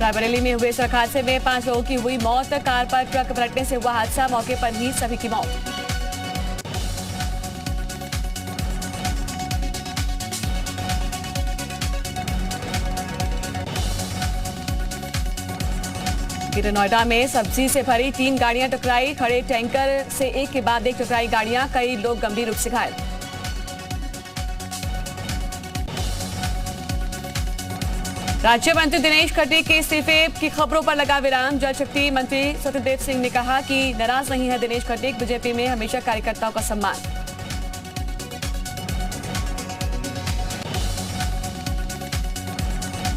रायबरेली में हुए सड़क हादसे में 5 लोगों की हुई मौत। कार पर ट्रक पलटने से हुआ हादसा, मौके पर ही सभी की मौत। ग्रेटर नोएडा में सब्जी से भरी 3 गाड़ियां टकराई। खड़े टैंकर से एक के बाद एक टकराई गाड़ियां, कई लोग गंभीर रूप से घायल। राज्य मंत्री दिनेश खटीक के इस्तीफे की खबरों पर लगा विराम। जल शक्ति मंत्री सत्यदेव सिंह ने कहा कि नाराज नहीं है दिनेश खटीक, बीजेपी में हमेशा कार्यकर्ताओं का सम्मान।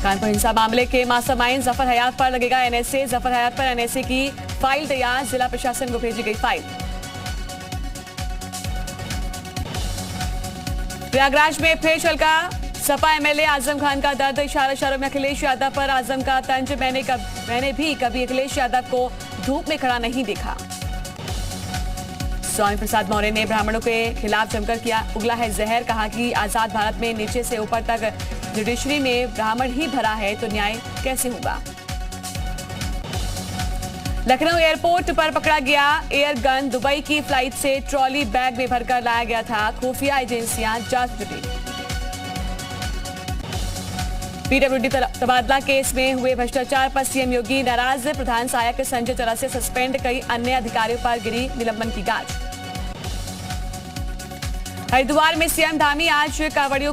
कानपुर हिंसा मामले के मास्टरमाइंड जफर हयात पर लगेगा एनएसए। जफर हयात पर एनएसए की फाइल तैयार, जिला प्रशासन को भेजी गई फाइल। प्रयागराज में फिर छलका सपा एमएलए आजम खान का दर्द। इशारों में अखिलेश यादव पर आजम का तंज। मैंने भी कभी अखिलेश यादव को धूप में खड़ा नहीं देखा। स्वामी प्रसाद मौर्य ने ब्राह्मणों के खिलाफ जमकर किया उगला है जहर। कहा कि आजाद भारत में नीचे से ऊपर तक जुडिशरी में ब्राह्मण ही भरा है तो न्याय कैसे होगा। लखनऊ एयरपोर्ट पर पकड़ा गया एयर गन। दुबई की फ्लाइट से ट्रॉली बैग में भरकर लाया गया था। खुफिया एजेंसियां जांच जुटी। पीडब्ल्यूडी तबादला केस में हुए भ्रष्टाचार पर सीएम योगी नाराज। प्रधान सहायक संजय चौरसिया सस्पेंड, कई अन्य अधिकारियों पर गिरी निलंबन की गाज। हरिद्वार में सीएम धामी आज कांवड़ियों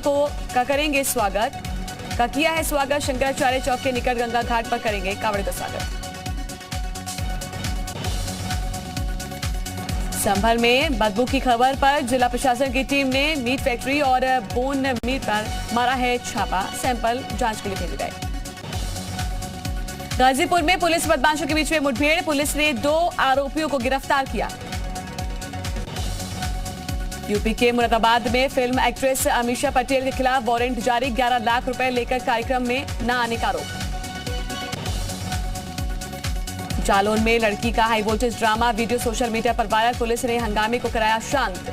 का करेंगे स्वागत। किया है स्वागत। शंकराचार्य चौक के निकट गंगा घाट पर करेंगे कांवड़ियों का स्वागत। संभल में बदबू की खबर पर जिला प्रशासन की टीम ने मीट फैक्ट्री और बोन मीट पर मारा है छापा। सैंपल जांच के लिए भेजे गए। गाजीपुर में पुलिस बदमाशों के बीच में मुठभेड़। पुलिस ने 2 आरोपियों को गिरफ्तार किया। यूपी के मुरादाबाद में फिल्म एक्ट्रेस अमीषा पटेल के खिलाफ वारंट जारी। 11 लाख रुपए लेकर कार्यक्रम में न आने का आरोप। जालौन में लड़की का high voltage drama, video social media पर वायरल। पुलिस ने हंगामे को कराया शांत।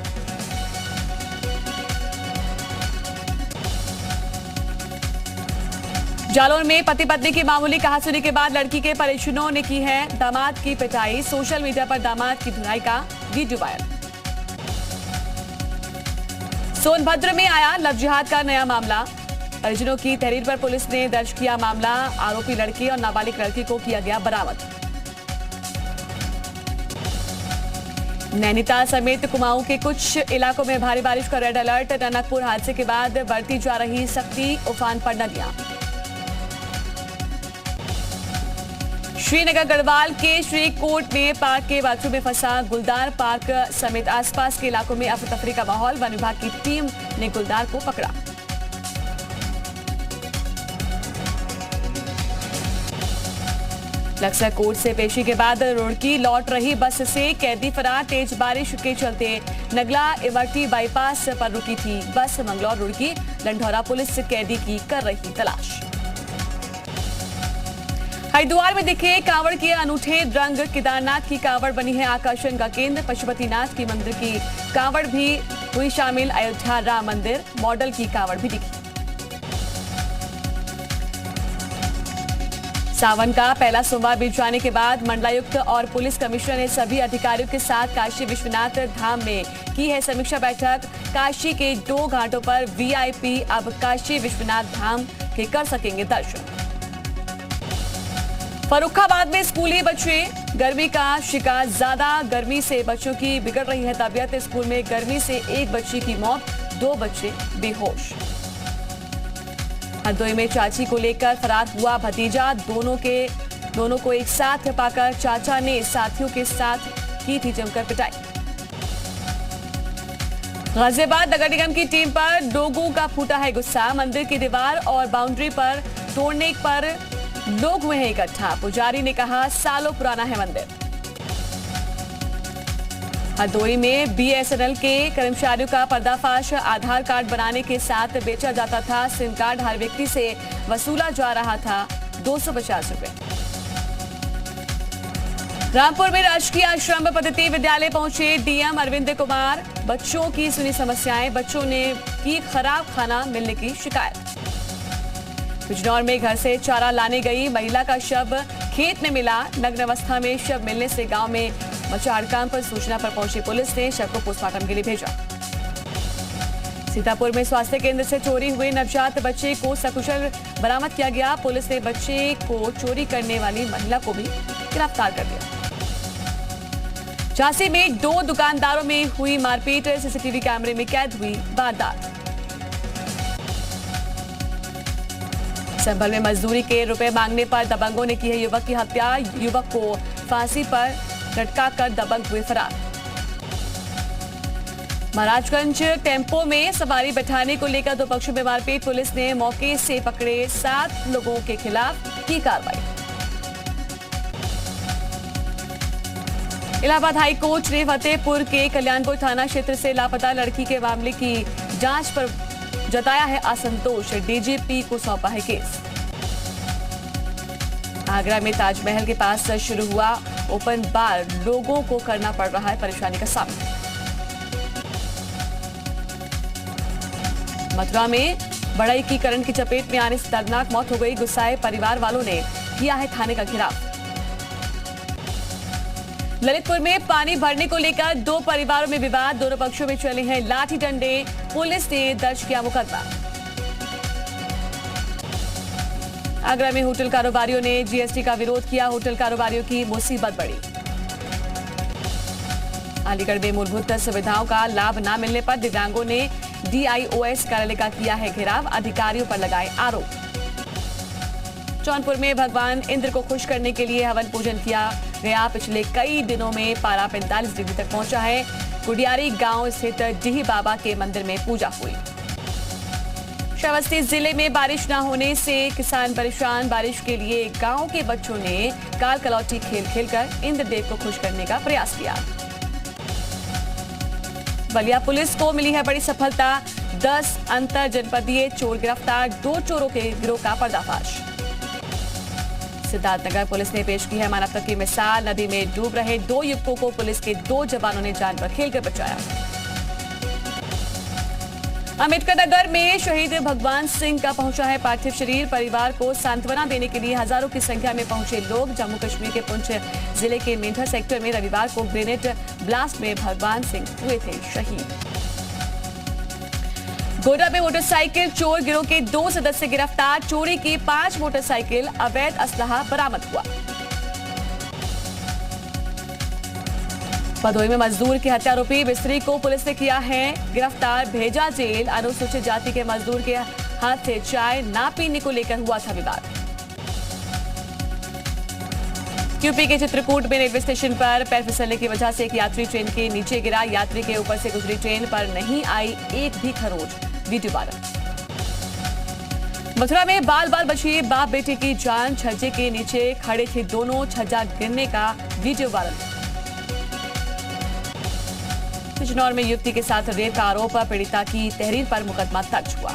जालौन में पति पत्नी की मामूली कहासुनी के बाद लड़की के परिजनों ने की है दामाद की पिटाई। सोशल मीडिया पर दामाद की धुनाई का वीडियो वायरल। सोनभद्र में आया लव जिहाद का नया मामला। परिजनों की तहरीर पर पुलिस ने दर्ज किया मामला। आरोपी लड़की और नाबालिग लड़की को किया गया बरामद। नैनीताल समेत कुमाऊं के कुछ इलाकों में भारी बारिश का रेड अलर्ट। टनकपुर हादसे के बाद बढ़ती जा रही सख्ती, उफान पर नदियां। श्रीनगर गढ़वाल के श्रीकोट में पार्क के बाथरूम में फंसा गुलदार। पार्क समेत आसपास के इलाकों में अफरा तफरी का माहौल। वन विभाग की टीम ने गुलदार को पकड़ा। लक्सर कोर्ट से पेशी के बाद रुड़की लौट रही बस से कैदी फरार। तेज बारिश के चलते नगला इवर्टी बाईपास पर रुकी थी बस। मंगलौर रुड़की लंढौरा पुलिस कैदी की कर रही तलाश। हरिद्वार में दिखे कांवड़ के अनूठे रंग। केदारनाथ की कांवड़ बनी है आकर्षण का केंद्र। पशुपतिनाथ की मंदिर की कांवड़ भी हुई शामिल। अयोध्या राम मंदिर मॉडल की कांवड़ भी दिखी। सावन का पहला सोमवार बीत जाने के बाद मंडलायुक्त और पुलिस कमिश्नर ने सभी अधिकारियों के साथ काशी विश्वनाथ धाम में की है समीक्षा बैठक। काशी के 2 घाटों पर वीआईपी अब काशी विश्वनाथ धाम के कर सकेंगे दर्शन। फर्रुखाबाद में स्कूली बच्चे गर्मी का शिकार। ज्यादा गर्मी से बच्चों की बिगड़ रही है तबीयत। स्कूल में गर्मी से एक बच्ची की मौत, 2 बच्चे बेहोश। हरदोई में चाची को लेकर फरार हुआ भतीजा। दोनों को एक साथ पाकर चाचा ने साथियों के साथ की थी जमकर पिटाई। गाजियाबाद नगर निगम की टीम पर लोगों का फूटा है गुस्सा। मंदिर की दीवार और बाउंड्री पर तोड़ने पर लोग हुए हैं इकट्ठा। पुजारी ने कहा सालों पुराना है मंदिर। हरदोई में बीएसएनएल के कर्मचारियों का पर्दाफाश। आधार कार्ड बनाने के साथ बेचा जाता था सिम कार्ड। हर व्यक्ति से वसूला जा रहा था 250 रुपए। रामपुर में राजकीय आश्रम पद्धति विद्यालय पहुंचे डीएम अरविंद कुमार। बच्चों की सुनी समस्याएं। बच्चों ने की खराब खाना मिलने की शिकायत। बिजनौर में घर से चारा लाने गई महिला का शव खेत में मिला। नग्न अवस्था में शव मिलने से गांव में मचा हड़कंप। पर सूचना पर पहुंची पुलिस ने शव को पोस्टमार्टम के लिए भेजा। सीतापुर में स्वास्थ्य केंद्र से चोरी हुए नवजात बच्चे को सकुशल बरामद किया गया। पुलिस ने बच्चे को चोरी करने वाली महिला को भी गिरफ्तार कर लिया। झांसी में 2 दुकानदारों में हुई मारपीट। सीसीटीवी कैमरे में कैद हुई वारदात। संभल में मजदूरी के रुपए मांगने पर दबंगों ने की है युवक की हत्या। युवक को फांसी पर लटकाकर दबंग हुए फरार। महाराजगंज टेम्पो में सवारी बैठाने को लेकर 2 पक्षों में मारपीट। पुलिस ने मौके से पकड़े 7 लोगों के खिलाफ की कार्रवाई। इलाहाबाद हाई कोर्ट ने फतेहपुर के कल्याणपुर थाना क्षेत्र से लापता लड़की के मामले की जांच पर जताया है असंतोष। डीजीपी को सौंपा है केस। आगरा में ताजमहल के पास शुरू हुआ ओपन बार। लोगों को करना पड़ रहा है परेशानी का सामना। मथुरा में बढ़ई की करंट की चपेट में आने से दर्दनाक मौत हो गई। गुस्साए परिवार वालों ने किया है थाने का घेराव। ललितपुर में पानी भरने को लेकर 2 परिवारों में विवाद। दोनों पक्षों में चले हैं लाठी डंडे। पुलिस ने दर्ज किया मुकदमा। आगरा में होटल कारोबारियों ने जीएसटी का विरोध किया। होटल कारोबारियों की मुसीबत बढ़ी। अलीगढ़ में मूलभूत सुविधाओं का लाभ न मिलने पर दिव्यांगों ने डीआईओएस कार्यालय का किया है घेराव। अधिकारियों पर लगाए आरोप। जौनपुर में भगवान इंद्र को खुश करने के लिए हवन पूजन किया गया। पिछले कई दिनों में पारा 45 डिग्री तक पहुंचा है। गुडियारी गांव स्थित डीही बाबा के मंदिर में पूजा हुई। श्रावस्ती जिले में बारिश न होने से किसान परेशान। बारिश के लिए गांव के बच्चों ने काल कलौटी खेल खेलकर इंद्रदेव को खुश करने का प्रयास किया। बलिया पुलिस को मिली है बड़ी सफलता। 10 अंतर जनपदीय चोर गिरफ्तार। 2 चोरों के गिरोह का पर्दाफाश। सिद्धार्थनगर पुलिस ने पेश की है मानवता की मिसाल। नदी में डूब रहे 2 युवकों को पुलिस के 2 जवानों ने जान पर खेलकर बचाया। अम्बेडकर नगर में शहीद भगवान सिंह का पहुंचा है पार्थिव शरीर। परिवार को सांत्वना देने के लिए हजारों की संख्या में पहुंचे लोग। जम्मू कश्मीर के पुंछ जिले के मेंढा सेक्टर में रविवार को ग्रेनेड ब्लास्ट में भगवान सिंह हुए थे शहीद। गोड्डा में मोटरसाइकिल चोर गिरोह के 2 सदस्य गिरफ्तार। चोरी की 5 मोटरसाइकिल, अवैध असलहा बरामद हुआ। भदोही में मजदूर की हत्या आरोपी मिस्त्री को पुलिस ने किया है गिरफ्तार। भेजा जेल। अनुसूचित जाति के मजदूर के हाथ से चाय ना पीने को लेकर हुआ था विवाद। यूपी के चित्रकूट में रेलवे स्टेशन पर पैर फिसलने की वजह से एक यात्री ट्रेन के नीचे गिरा। यात्री के ऊपर से गुजरी ट्रेन पर नहीं आई एक भी खरोच। Video viral. मथुरा में बाल बाल बची बाप बेटे की जान। छज्जे के नीचे खड़े थे दोनों। छज्जा गिरने का वीडियो वायरल। बिजनौर में युवती के साथ रेप का आरोप। पीड़िता की तहरीर पर मुकदमा दर्ज हुआ।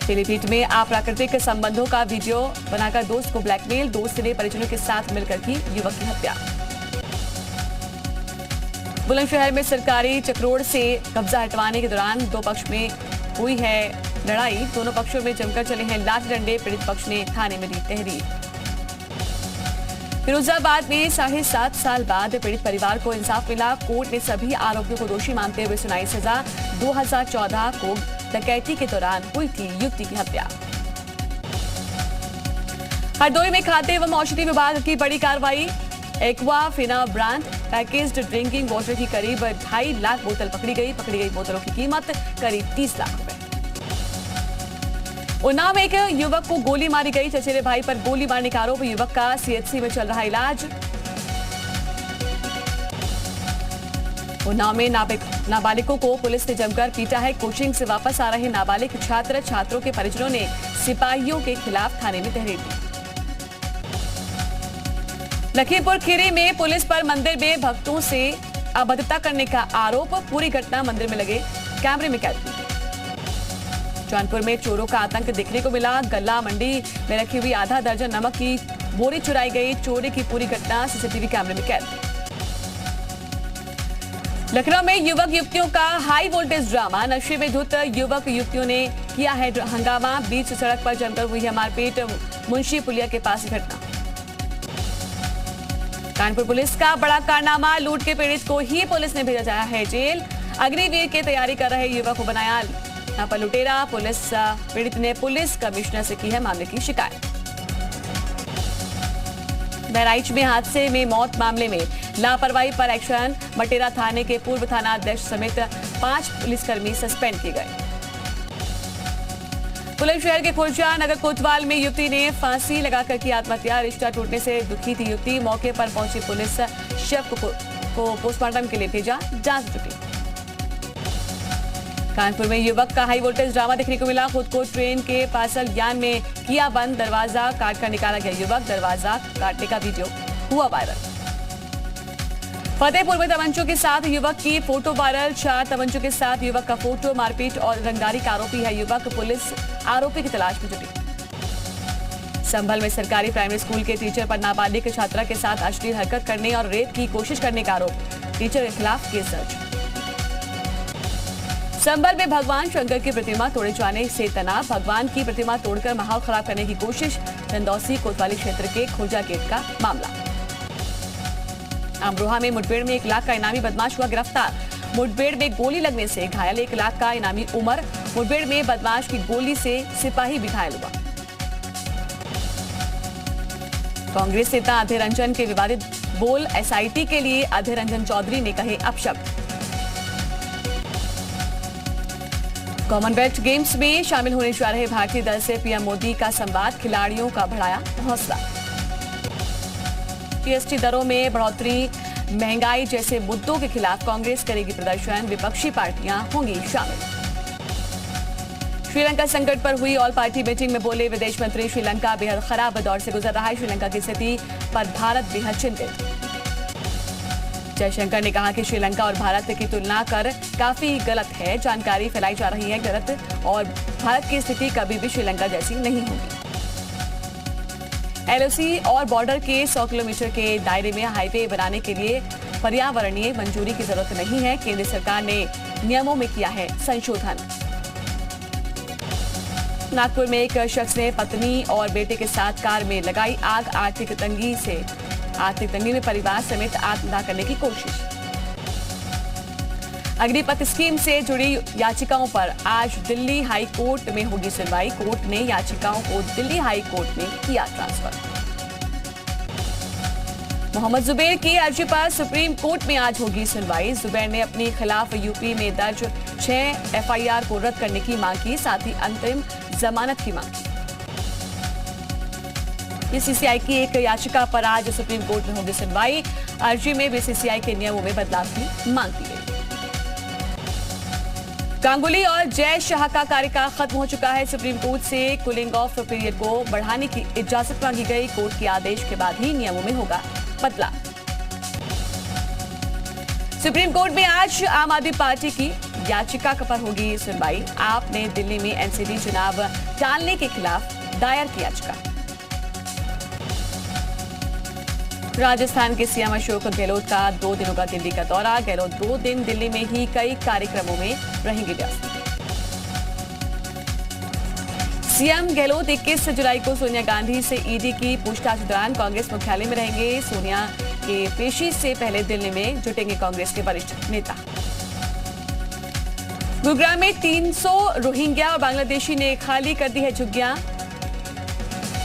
पीलीभीत में अप्राकृतिक संबंधों का वीडियो बनाकर दोस्त को ब्लैकमेल। दोस्त ने परिजनों के साथ मिलकर की युवक की हत्या। बुलंदशहर में सरकारी चक्रोड़ से कब्जा हटवाने के दौरान 2 पक्ष में हुई है लड़ाई। दोनों पक्षों में जमकर चले हैं लाठी डंडे। पीड़ित पक्ष ने थाने में दी तहरीर। फिरोजाबाद में 7.5 साल बाद पीड़ित परिवार को इंसाफ मिला। कोर्ट ने सभी आरोपियों को दोषी मानते हुए सुनाई सजा। 2014 को डकैती के दौरान हुई थी युवती की हत्या। हरदोई में खाद्य एवं औषधि विभाग की बड़ी कार्रवाई। Aquafina brand packaged drinking water की करीब 2.5 लाख बोतल पकड़ी गई बोतलों की कीमत करीब 30 लाख रुपए। उन्नाव में एक युवक को गोली मारी गई। चचेरे भाई पर गोली मारने का आरोप। युवक का सीएचसी में चल रहा इलाज। उन्नाव में नाबालिगों को पुलिस ने जमकर पीटा है। कोचिंग से वापस आ रहे नाबालिग छात्रों के परिजनों ने सिपाहियों के खिलाफ थाने में तहरीर दी। लखीमपुर खीरी में पुलिस पर मंदिर में भक्तों से अभद्रता करने का आरोप। पूरी घटना मंदिर में लगे कैमरे में कैद हुई। जौनपुर में चोरों का आतंक देखने को मिला। गल्ला मंडी में रखी हुई आधा दर्जन नमक की बोरी चुराई गई। चोरी की पूरी घटना सीसीटीवी कैमरे में कैद। लखनऊ में युवक युवतियों का हाई वोल्टेज ड्रामा। नशे में धुत युवक युवतियों ने किया है हंगामा। बीच सड़क पर जमकर हुई है मारपीट। मुंशी पुलिया के पास घटना। कानपुर पुलिस का बड़ा कारनामा। लूट के पीड़ित को ही पुलिस ने भेजा जाया है जेल। अग्निवीर की तैयारी कर रहे युवक को बनाया यहाँ पर लुटेरा। पीड़ित ने पुलिस कमिश्नर से की है मामले की शिकायत। बहराइच में हादसे में मौत मामले में लापरवाही पर एक्शन। मटेरा थाने के पूर्व थानाध्यक्ष समेत 5 पुलिसकर्मी सस्पेंड किए गए। बुलंदशहर के खुर्जा नगर कोतवाल में युवती ने फांसी लगाकर की आत्महत्या। रिश्ता टूटने से दुखी थी युवती। मौके पर पहुंची पुलिस शव को पोस्टमार्टम के लिए भेजा। जांच जुटी। कानपुर में युवक का हाई वोल्टेज ड्रामा देखने को मिला। खुद को ट्रेन के पार्सल यान में किया बंद। दरवाजा काटकर निकाला गया युवक। दरवाजा काटने का वीडियो हुआ वायरल। फतेहपुर में तमंचों के साथ युवक की फोटो वायरल। 4 तमंचों के साथ युवक का फोटो। मारपीट और रंगदारी का आरोपी है युवक। पुलिस आरोपी की तलाश में जुटी। संभल में सरकारी प्राइमरी स्कूल के टीचर पर नाबालिग छात्रा के साथ अश्लील हरकत करने और रेप की कोशिश करने का आरोप। टीचर के खिलाफ केस दर्ज। संभल में भगवान शंकर की प्रतिमा तोड़े जाने से तनाव। भगवान की प्रतिमा तोड़कर माहौल खराब करने की कोशिश। चंदौसी कोतवाली क्षेत्र के खुर्जा गेट का मामला। अमरोहा में मुठभेड़ में 1 लाख का इनामी बदमाश हुआ गिरफ्तार। मुठभेड़ में गोली लगने से घायल 1 लाख का इनामी उमर। मुठभेड़ में बदमाश की गोली से सिपाही भी घायल हुआ। कांग्रेस नेता अधीर रंजन के विवादित बोल। एसआईटी के लिए अधीर रंजन चौधरी ने कहे अपशब्द। कॉमनवेल्थ गेम्स में शामिल होने जा रहे भारतीय दल से पीएम मोदी का संवाद। खिलाड़ियों का बढ़ाया हौसला। जीएसटी दरों में बढ़ोतरी, महंगाई जैसे मुद्दों के खिलाफ कांग्रेस करेगी प्रदर्शन। विपक्षी पार्टियां होंगी शामिल। श्रीलंका संकट पर हुई ऑल पार्टी मीटिंग में बोले विदेश मंत्री। श्रीलंका बेहद खराब दौर से गुजर रहा है। श्रीलंका की स्थिति पर भारत बेहद चिंतित। जयशंकर ने कहा कि श्रीलंका और भारत की तुलना कर काफी गलत है। जानकारी फैलाई जा रही है गलत और भारत की स्थिति कभी भी श्रीलंका जैसी नहीं होगी। एलओसी और बॉर्डर के 100 किलोमीटर के दायरे में हाईवे बनाने के लिए पर्यावरणीय मंजूरी की जरूरत नहीं है। केंद्र सरकार ने नियमों में किया है संशोधन। नागपुर में एक शख्स ने पत्नी और बेटे के साथ कार में लगाई आग। आर्थिक तंगी में परिवार समेत आत्मदाह करने की कोशिश। अग्निपथ स्कीम से जुड़ी याचिकाओं पर आज दिल्ली हाई कोर्ट में होगी सुनवाई। कोर्ट ने याचिकाओं को दिल्ली हाई कोर्ट में किया ट्रांसफर। मोहम्मद जुबैर की अर्जी पर सुप्रीम कोर्ट में आज होगी सुनवाई। जुबैर ने अपने खिलाफ यूपी में दर्ज 6 एफआईआर को रद्द करने की मांग की। साथ ही अंतरिम जमानत की मांग की। बीसीसीआई की एक याचिका पर आज सुप्रीम कोर्ट में होगी सुनवाई। अर्जी में बीसीसीआई के नियमों में बदलाव की मांग की गई। गांगुली और जय शाह का कार्यकाल खत्म हो चुका है। सुप्रीम कोर्ट से कूलिंग ऑफ पीरियड को बढ़ाने की इजाजत मांगी गई। कोर्ट के आदेश के बाद ही नियमों में होगा बदलाव। सुप्रीम कोर्ट में आज आम आदमी पार्टी की याचिका पर होगी सुनवाई। आप ने दिल्ली में एनसीडी चुनाव टालने के खिलाफ दायर की याचिका। राजस्थान के सीएम अशोक गहलोत का 2 दिनों का दिल्ली का दौरा। गहलोत 2 दिन दिल्ली में ही कई कार्यक्रमों में रहेंगे व्यस्त। सीएम गहलोत 21 जुलाई को सोनिया गांधी से ईडी की पूछताछ दौरान कांग्रेस मुख्यालय में रहेंगे। सोनिया के पेशी से पहले दिल्ली में जुटेंगे कांग्रेस के वरिष्ठ नेता। गुरुग्राम में 300 रोहिंग्या और बांग्लादेशी ने खाली कर दी है झुग्गियां।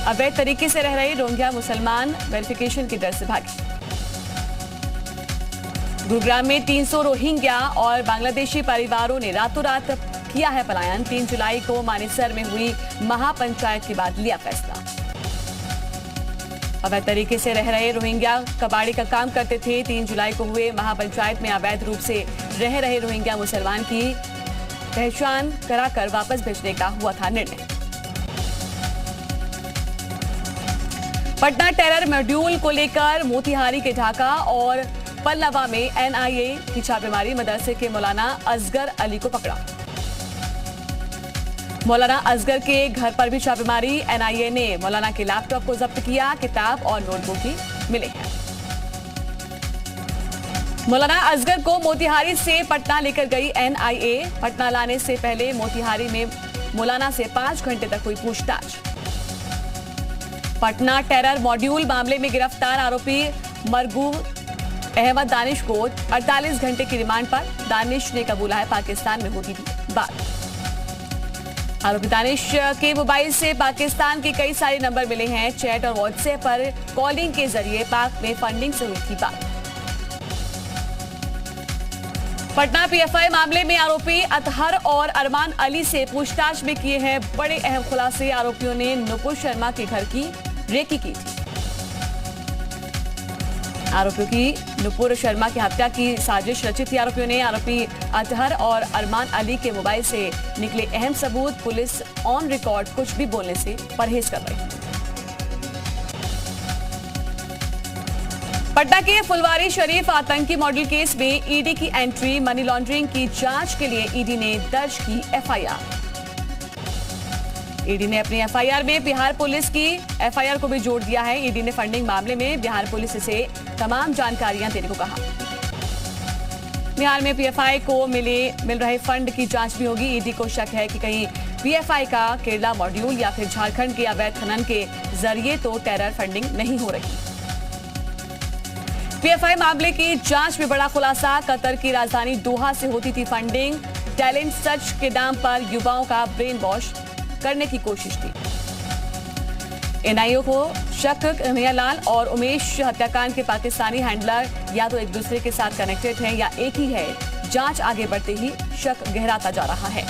अवैध तरीके से रह रहे रोहिंग्या मुसलमान वेरिफिकेशन के डर से भागे। गुरुग्राम में 300 रोहिंग्या और बांग्लादेशी परिवारों ने रातों रात किया है पलायन। 3 जुलाई को मानेसर में हुई महापंचायत के बाद लिया फैसला। अवैध तरीके से रह रहे रोहिंग्या कबाड़ी का काम करते थे। 3 जुलाई को हुए महापंचायत में अवैध रूप से रह रहे रोहिंग्या मुसलमान की पहचान कराकर वापस भेजने का हुआ था निर्णय। पटना टेरर मॉड्यूल को लेकर मोतिहारी के ढाका और पल्लवा में एनआईए की छापेमारी। मदरसे के मौलाना असगर अली को पकड़ा। मौलाना असगर के घर पर भी छापेमारी। एनआईए ने मौलाना के लैपटॉप को जब्त किया। किताब और नोटबुक भी मिले हैं। मौलाना असगर को मोतिहारी से पटना लेकर गई एनआईए। पटना लाने से पहले मोतिहारी में मौलाना से 5 घंटे तक हुई पूछताछ। पटना टेरर मॉड्यूल मामले में गिरफ्तार आरोपी मरगूब अहमद दानिश को 48 घंटे की रिमांड पर। दानिश ने कबूला है पाकिस्तान में होती थी बात। आरोपी दानिश के मोबाइल से पाकिस्तान के कई सारे नंबर मिले हैं। चैट और व्हाट्सएप पर कॉलिंग के जरिए पाक में फंडिंग से हुई थी बात। पटना पीएफआई मामले में आरोपी अतहर और अरमान अली से पूछताछ में किए हैं बड़े अहम खुलासे। आरोपियों ने नुपुर शर्मा के घर की रेकी की थी। आरोपियों की नुपुर शर्मा की हत्या की साजिश रची थी। आरोपियों ने आरोपी अतहर और अरमान अली के मोबाइल से निकले अहम सबूत। पुलिस ऑन रिकॉर्ड कुछ भी बोलने से परहेज कर रही है। पटना के फुलवारी शरीफ आतंकी मॉडल केस में ईडी की एंट्री। मनी लॉन्ड्रिंग की जांच के लिए ईडी ने दर्ज की एफआईआर। ईडी ने अपनी एफआईआर में बिहार पुलिस की एफआईआर को भी जोड़ दिया है। ईडी ने फंडिंग मामले में बिहार पुलिस से तमाम जानकारियां देने को कहा। बिहार में पीएफआई को मिल रहे फंड की जांच भी होगी। ईडी को शक है कि कहीं पीएफआई का केरला मॉड्यूल या फिर झारखंड के अवैध खनन के जरिए तो टेरर फंडिंग नहीं हो रही। पीएफआई मामले की जांच में बड़ा खुलासा। कतर की राजधानी दोहा से होती थी फंडिंग। टैलेंट सर्च के नाम पर युवाओं का ब्रेन वॉश करने की कोशिश थी। एनआईए को शक कन्हैयालाल और उमेश हत्याकांड के पाकिस्तानी हैंडलर या तो एक दूसरे के साथ कनेक्टेड हैं या एक ही है। जांच आगे बढ़ते ही शक गहराता जा रहा है।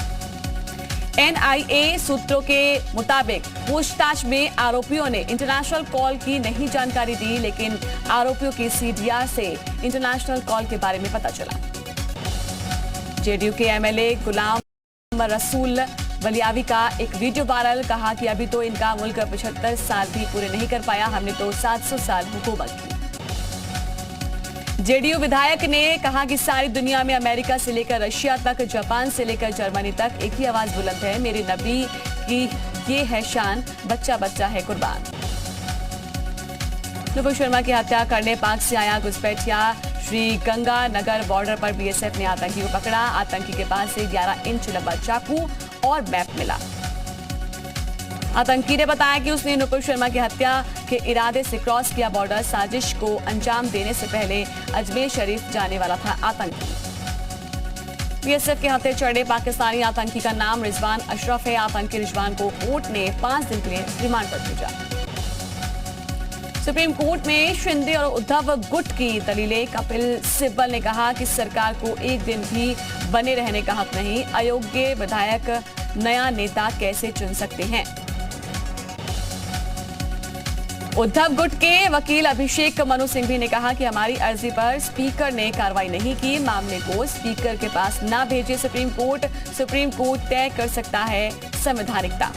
एनआईए सूत्रों के मुताबिक पूछताछ में आरोपियों ने इंटरनेशनल कॉल की नहीं जानकारी दी, लेकिन आरोपियों की सीडीआर से इंटरनेशनल कॉल के बारे में पता चला। जेडीयू के एमएलए गुलाम रसूल वलियावी का एक वीडियो वायरल। कहा कि अभी तो इनका मुल्क 75 साल भी पूरे नहीं कर पाया, हमने तो 700 साल हुकूमत की। जेडीयू विधायक ने कहा कि सारी दुनिया में अमेरिका से लेकर रशिया तक, जापान से लेकर जर्मनी तक एक ही आवाज बुलंद है, मेरे नबी की ये है शान, बच्चा बच्चा है कुर्बान। नुपुर शर्मा की हत्या करने पाक से आया घुसपैठिया। श्री गंगा नगर बॉर्डर पर बीएसएफ ने आतंकी को पकड़ा। आतंकी के पास से 11 इंच लंबा चाकू और मैप मिला। आतंकी ने बताया कि उसने नुपुर शर्मा की हत्या के इरादे से क्रॉस किया बॉर्डर। साजिश को अंजाम देने से पहले अजमेर शरीफ जाने वाला था आतंकी। बीएसएफ के हत्थे चढ़े पाकिस्तानी आतंकी का नाम रिजवान अशरफ है। आतंकी रिजवान को कोर्ट ने 5 दिन के लिए रिमांड पर भेजा। सुप्रीम कोर्ट में शिंदे और उद्धव गुट की दलीलें। कपिल सिब्बल ने कहा कि सरकार को एक दिन भी बने रहने का हक नहीं। अयोग्य विधायक नया नेता कैसे चुन सकते हैं। उद्धव गुट के वकील अभिषेक मनु सिंघवी ने कहा कि हमारी अर्जी पर स्पीकर ने कार्रवाई नहीं की। मामले को स्पीकर के पास ना भेजे सुप्रीम कोर्ट तय कर सकता है संवैधानिकता।